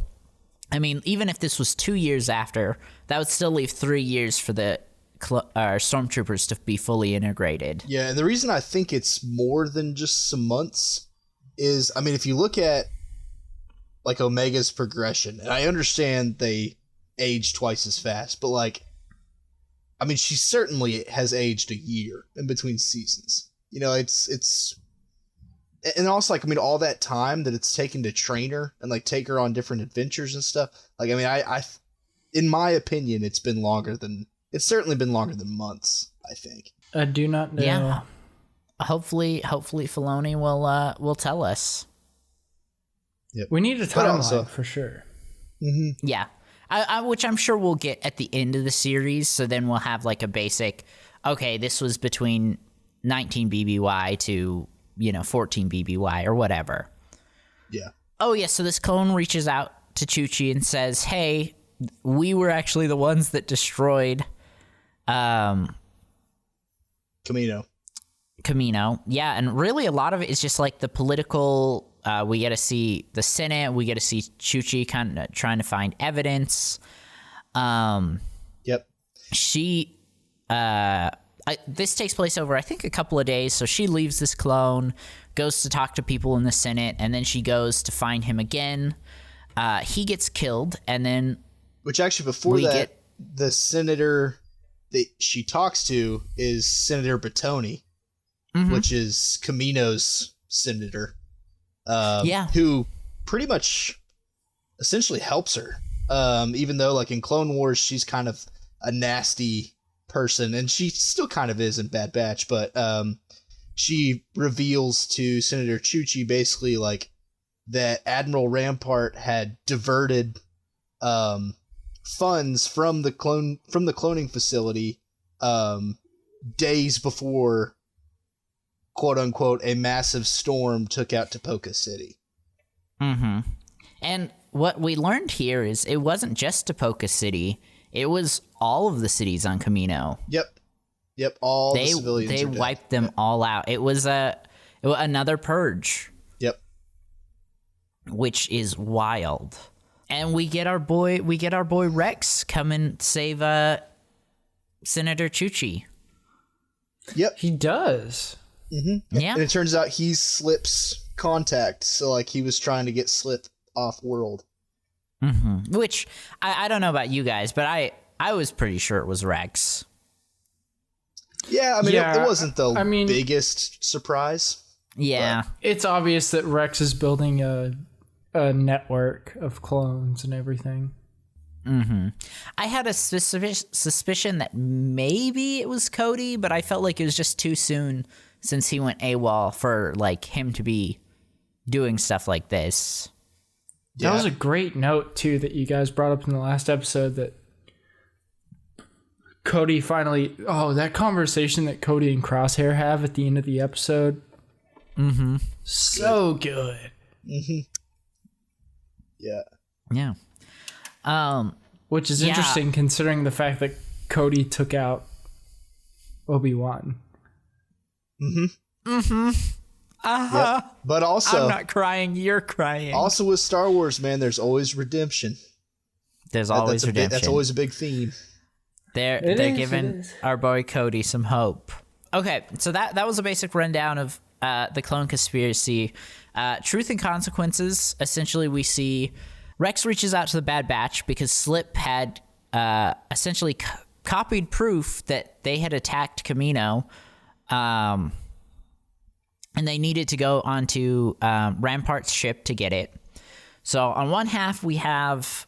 I mean, even if this was 2 years after, that would still leave 3 years for the stormtroopers to be fully integrated. Yeah, and the reason I think it's more than just some months is, I mean, if you look at like Omega's progression, and I understand they age twice as fast, but like, I mean, she certainly has aged a year in between seasons. You know, it's and also, like, I mean, all that time that it's taken to train her and like take her on different adventures and stuff. Like, I mean, I in my opinion, it's certainly been longer than months, I think. I do not know. Yeah. Hopefully Filoni will tell us. Yep. We need a timeline for sure. Yeah. Which I'm sure we'll get at the end of the series, so then we'll have like a basic, okay, this was between 19 BBY to, 14 BBY or whatever. Yeah. Oh, yeah, so this clone reaches out to Chuchi and says, hey, we were actually the ones that destroyed Camino. Yeah, and really a lot of it is just like the political. We get to see the Senate. We get to see Chuchi kind of trying to find evidence. Yep. She, this takes place over, I think, a couple of days. So she leaves this clone, goes to talk to people in the Senate, and then she goes to find him again. He gets killed, and then Which actually, before that, the senator that she talks to is Senator Bertoni, which is Camino's senator. Who pretty much essentially helps her. Even though, like, in Clone Wars, she's kind of a nasty person, and she still kind of is in Bad Batch, but she reveals to Senator Chuchi basically, like, that Admiral Rampart had diverted funds from the cloning facility days before, quote unquote, a massive storm took out Tapoka City. And what we learned here is it wasn't just Tapoka City; it was all of the cities on Camino. Yep. All the civilians. They wiped them all out. It was another purge. Yep. Which is wild. And we get our boy Rex come and save Senator Chuchi. Yep. He does. Yeah. And it turns out he slips contact, so like he was trying to get Slip off world. Which I don't know about you guys, but I was pretty sure it was Rex. Yeah, I mean, it wasn't the biggest surprise. Yeah. It's obvious that Rex is building a network of clones and everything. I had a suspicion that maybe it was Cody, but I felt like it was just too soon since he went AWOL for like him to be doing stuff like this. That was a great note too that you guys brought up in the last episode, that Cody finally, that conversation that Cody and Crosshair have at the end of the episode. So good. Yeah. Which is interesting considering the fact that Cody took out Obi-Wan. Yep. But also, I'm not crying, you're crying. Also with Star Wars, man, there's always redemption. There's always redemption. That's always a big theme. They're giving our boy Cody some hope. Okay, so that was a basic rundown of the clone conspiracy. Truth and consequences. Essentially, we see Rex reaches out to the Bad Batch because Slip had essentially copied proof that they had attacked Camino, and they needed to go onto Rampart's ship to get it. So on one half, we have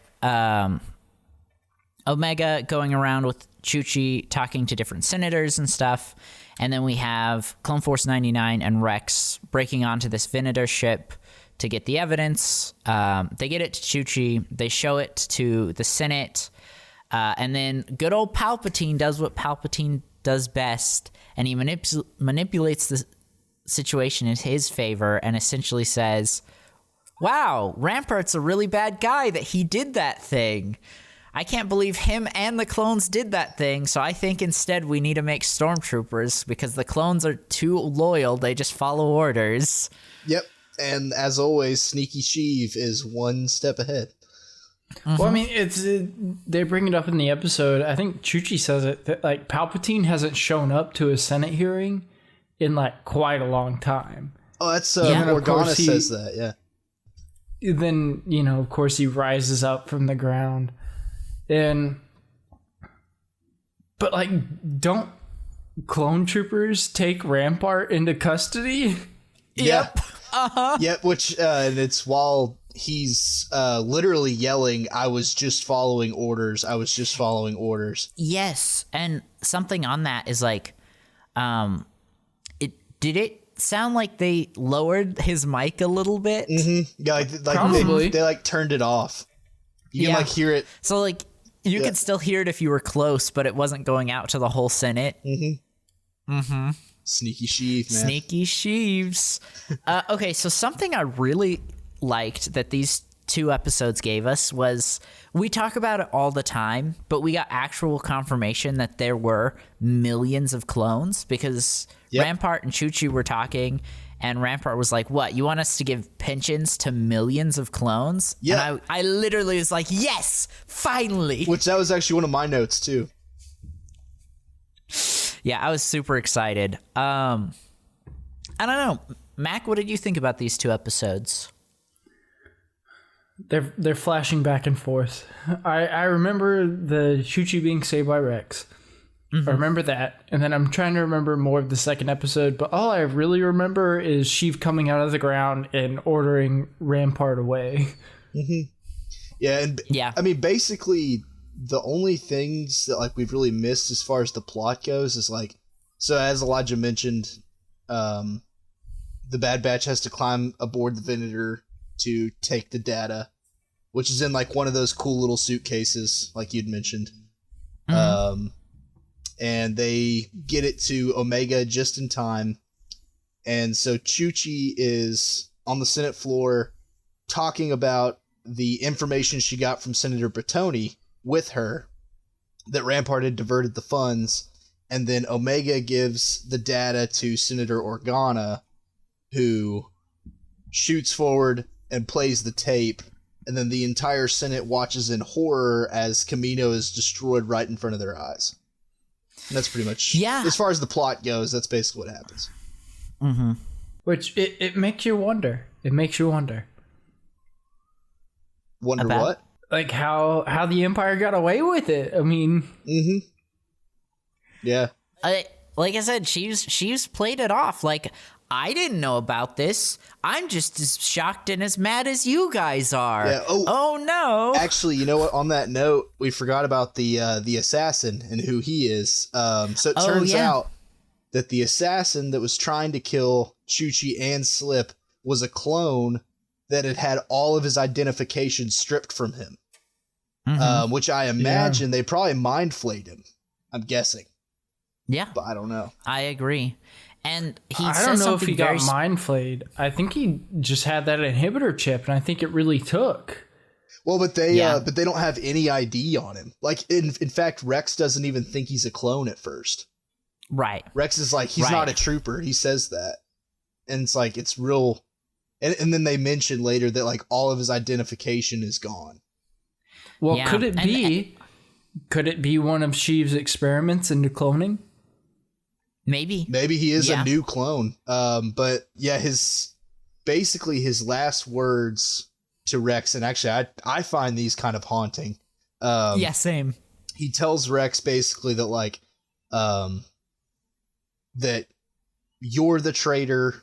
Omega going around with Chuchi talking to different senators and stuff. And then we have Clone Force 99 and Rex breaking onto this Venator ship to get the evidence. They get it to Chuchi. They show it to the Senate. And then good old Palpatine does what Palpatine does best. And he manipulates the situation in his favor and essentially says, wow, Rampart's a really bad guy that he did that thing. I can't believe him and the clones did that thing, so I think instead we need to make stormtroopers because the clones are too loyal. They just follow orders. Yep. And as always, Sneaky Sheev is one step ahead. Well, I mean, they bring it up in the episode. I think Chuchi says it, that like Palpatine hasn't shown up to a Senate hearing in like quite a long time. Oh, that's Organa says that, yeah. Then, of course, he rises up from the ground. But like, don't clone troopers take Rampart into custody? Yep. Yep, which, and it's while he's literally yelling, I was just following orders. Yes, and something on that is like, did it sound like they lowered his mic a little bit? Yeah, Probably. They like turned it off. You can like hear it. So like you could still hear it if you were close, but it wasn't going out to the whole Senate. Sneaky Sheev, man. Sneaky Sheeves. Okay, so something I really liked that these two episodes gave us was we talk about it all the time, but we got actual confirmation that there were millions of clones because Rampart and Chuchi were talking, and Rampart was like, what, you want us to give pensions to millions of clones? Yeah. And I literally was like, yes, finally. Which that was actually one of my notes too. Yeah, I was super excited. I don't know. Mac, what did you think about these two episodes? They're flashing back and forth. I remember the Chuchi being saved by Rex. I remember that, and then I'm trying to remember more of the second episode, but all I really remember is Sheev coming out of the ground and ordering Rampart away. Yeah, and I mean, basically, the only things that like we've really missed as far as the plot goes is like, so as Elijah mentioned, the Bad Batch has to climb aboard the Venator to take the data, which is in like one of those cool little suitcases, like you'd mentioned. And they get it to Omega just in time. And so Chuchi is on the Senate floor talking about the information she got from Senator Bertoni with her, that Rampart had diverted the funds. And then Omega gives the data to Senator Organa, who shoots forward and plays the tape, and then the entire Senate watches in horror as Camino is destroyed right in front of their eyes. And that's pretty much, as far as the plot goes, that's basically what happens. Which, it makes you wonder. It makes you wonder. Wonder About? what? Like, how the Empire got away with it. I mean... Yeah. Like I said, she's played it off like, I didn't know about this. I'm just as shocked and as mad as you guys are. Yeah. Oh no. Actually, you know what? On that note, we forgot about the assassin and who he is. So it turns out that the assassin that was trying to kill Chuchi and Slip was a clone that had all of his identification stripped from him. Which I imagine they probably mind flayed him. I'm guessing. Yeah. But I don't know. I agree. And I don't know if he got mind flayed. I think he just had that inhibitor chip, and I think it really took. Well, but they don't have any ID on him. Like in fact, Rex doesn't even think he's a clone at first. Right. Rex is like, he's not a trooper. He says that, and it's like it's real. And then they mention later that like all of his identification is gone. Well, could it be? Could it be one of Sheev's experiments into cloning? Maybe he is a new clone. But yeah, his last words to Rex, and actually I find these kind of haunting. Same. He tells Rex basically that like, that you're the traitor,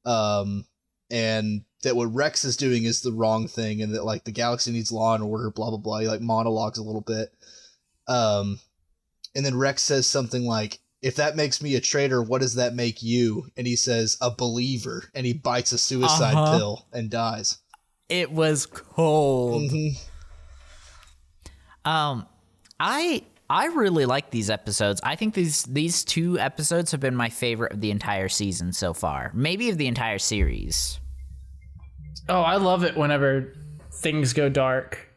and that what Rex is doing is the wrong thing, and that like the galaxy needs law and order, blah blah blah. He like monologues a little bit. And then Rex says something like, if that makes me a traitor, what does that make you? And he says, a believer. And he bites a suicide pill and dies. It was cold. I really like these episodes. I think these two episodes have been my favorite of the entire season so far. Maybe of the entire series. Oh, I love it whenever things go dark.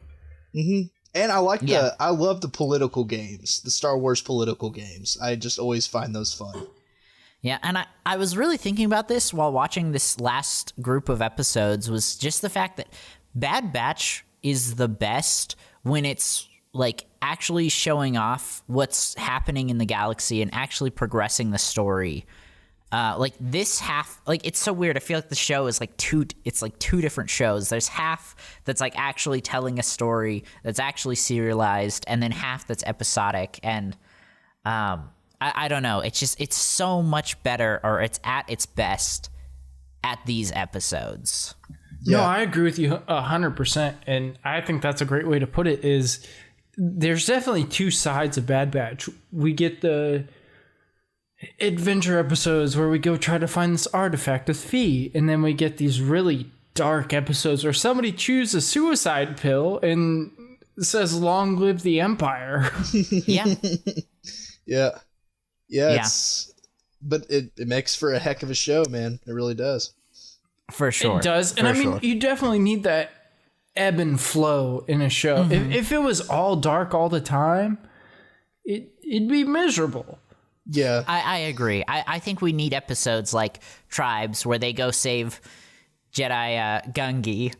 And I love the political games, the Star Wars political games. I just always find those fun. Yeah, and I was really thinking about this while watching this last group of episodes, was just the fact that Bad Batch is the best when it's like actually showing off what's happening in the galaxy and actually progressing the story. Like this half, like it's so weird. I feel like the show is like two different shows. There's half that's like actually telling a story that's actually serialized, and then half that's episodic. And I don't know. It's so much better, or it's at its best at these episodes. Yeah. No, I agree with you 100%. And I think that's a great way to put it, is there's definitely two sides of Bad Batch. We get the adventure episodes where we go try to find this artifact with Fee, and then we get these really dark episodes where somebody chews a suicide pill and says, long live the Empire. Yeah. But it makes for a heck of a show, man. It really does. For sure. It does. And I mean, you definitely need that ebb and flow in a show. If it was all dark all the time, it'd be miserable. Yeah. I agree. I think we need episodes like Tribes where they go save Jedi Gungi.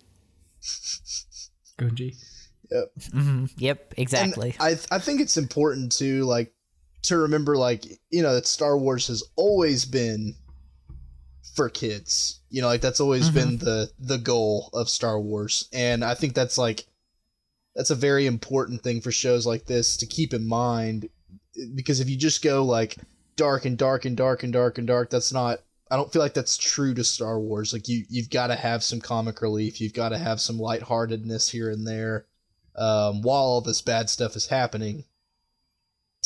Gungi. Yep. Yep, exactly. And I think it's important to remember, that Star Wars has always been for kids. That's always been the goal of Star Wars. And I think that's a very important thing for shows like this to keep in mind, because if you just go dark and dark and dark and dark and dark, I don't feel like that's true to Star Wars. You've got to have some comic relief. You've got to have some lightheartedness here and there, while all this bad stuff is happening.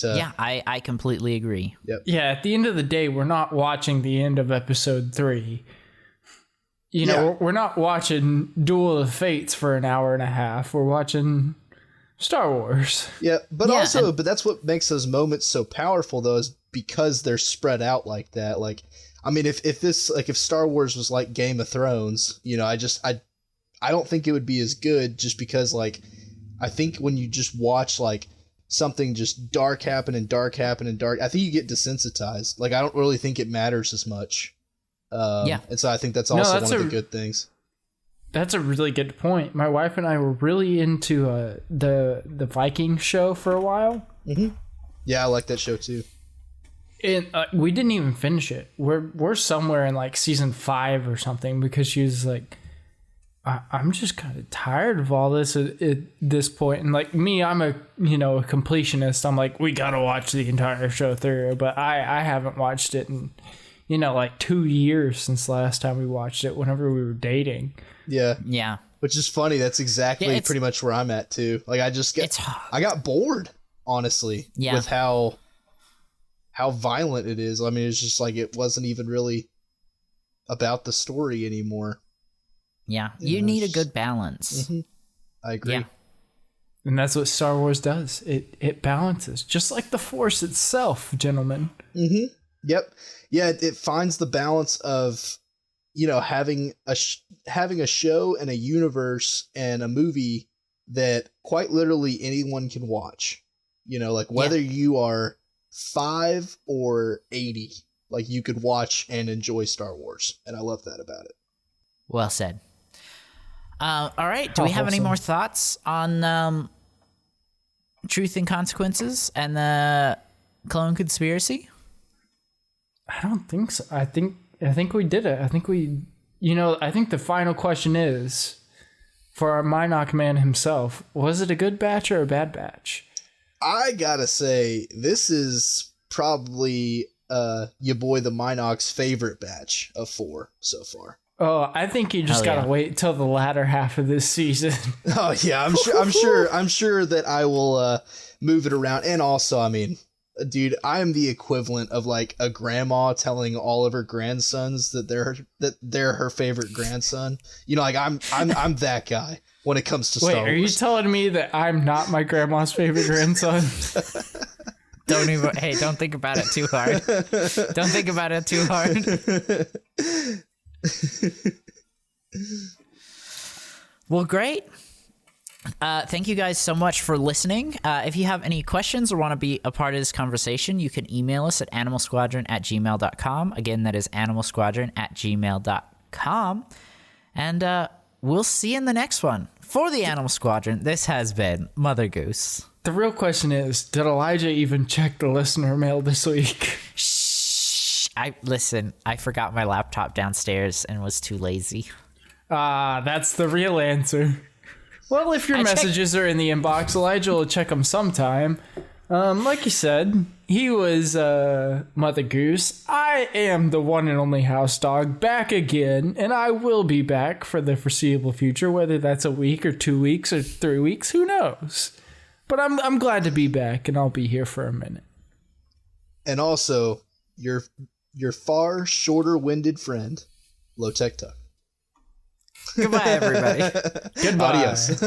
Yeah, I completely agree. Yep. Yeah, at the end of the day, we're not watching the end of episode 3. We're not watching Duel of the Fates for an hour and a half. We're watching Star Wars. Yeah, but that's what makes those moments so powerful, though, is because they're spread out like that. If Star Wars was like Game of Thrones, I don't think it would be as good, just because I think when you just watch something just dark happen and dark happen and dark, I think you get desensitized. I don't really think it matters as much. And so I think that's also one of the good things. That's a really good point. My wife and I were really into the Viking show for a while. Mm-hmm. Yeah, I like that show too. And we didn't even finish it. We're somewhere in season 5 or something, because she was like, I'm just kind of tired of all this at this point. And me, I'm a completionist. I'm like, we gotta watch the entire show through. But I haven't watched it in 2 years since the last time we watched it, whenever we were dating. Yeah. Which is funny. That's exactly pretty much where I'm at too. I got bored, honestly, with how violent it is. I mean, it's just it wasn't even really about the story anymore. Yeah, you need a good balance. Mm-hmm. I agree. Yeah. And that's what Star Wars does. It balances, just like the Force itself, gentlemen. Mm-hmm. Yep. Yeah, it finds the balance of, having a show and a universe and a movie that quite literally anyone can watch. Whether you are 5 or 80, you could watch and enjoy Star Wars. And I love that about it. Well said. All right. Do we have any more thoughts on Truth and Consequences and the Clone Conspiracy? I don't think so. I think we did it. I think I think the final question is, for our Minoc man himself, was it a good batch or a bad batch? I gotta say, this is probably your boy the Minoc's favorite batch of 4 so far. Oh, I think you just gotta wait till the latter half of this season. Oh yeah, I'm sure that I will move it around. And also, I mean, dude, I am the equivalent of a grandma telling all of her grandsons that they're her favorite grandson. I'm that guy when it comes to Star Wars. Wait, are you telling me that I'm not my grandma's favorite grandson? Don't think about it too hard. Don't think about it too hard. Well, great. Thank you guys so much for listening. If you have any questions or want to be a part of this conversation, you can email us at animalsquadron@gmail.com. Again, that is animalsquadron@gmail.com. And we'll see you in the next one. For the Animal Squadron, this has been Mother Goose. The real question is, did Elijah even check the listener mail this week? I forgot my laptop downstairs and was too lazy. That's the real answer. Well, if your messages are in the inbox, Elijah will check them sometime. Like you said, he was Mother Goose. I am the one and only HouseDog, back again, and I will be back for the foreseeable future, whether that's a week or 2 weeks or 3 weeks, who knows? But I'm glad to be back, and I'll be here for a minute. And also, your far shorter-winded friend, Lowtech Tuck. Goodbye, everybody. Goodbye. Adios.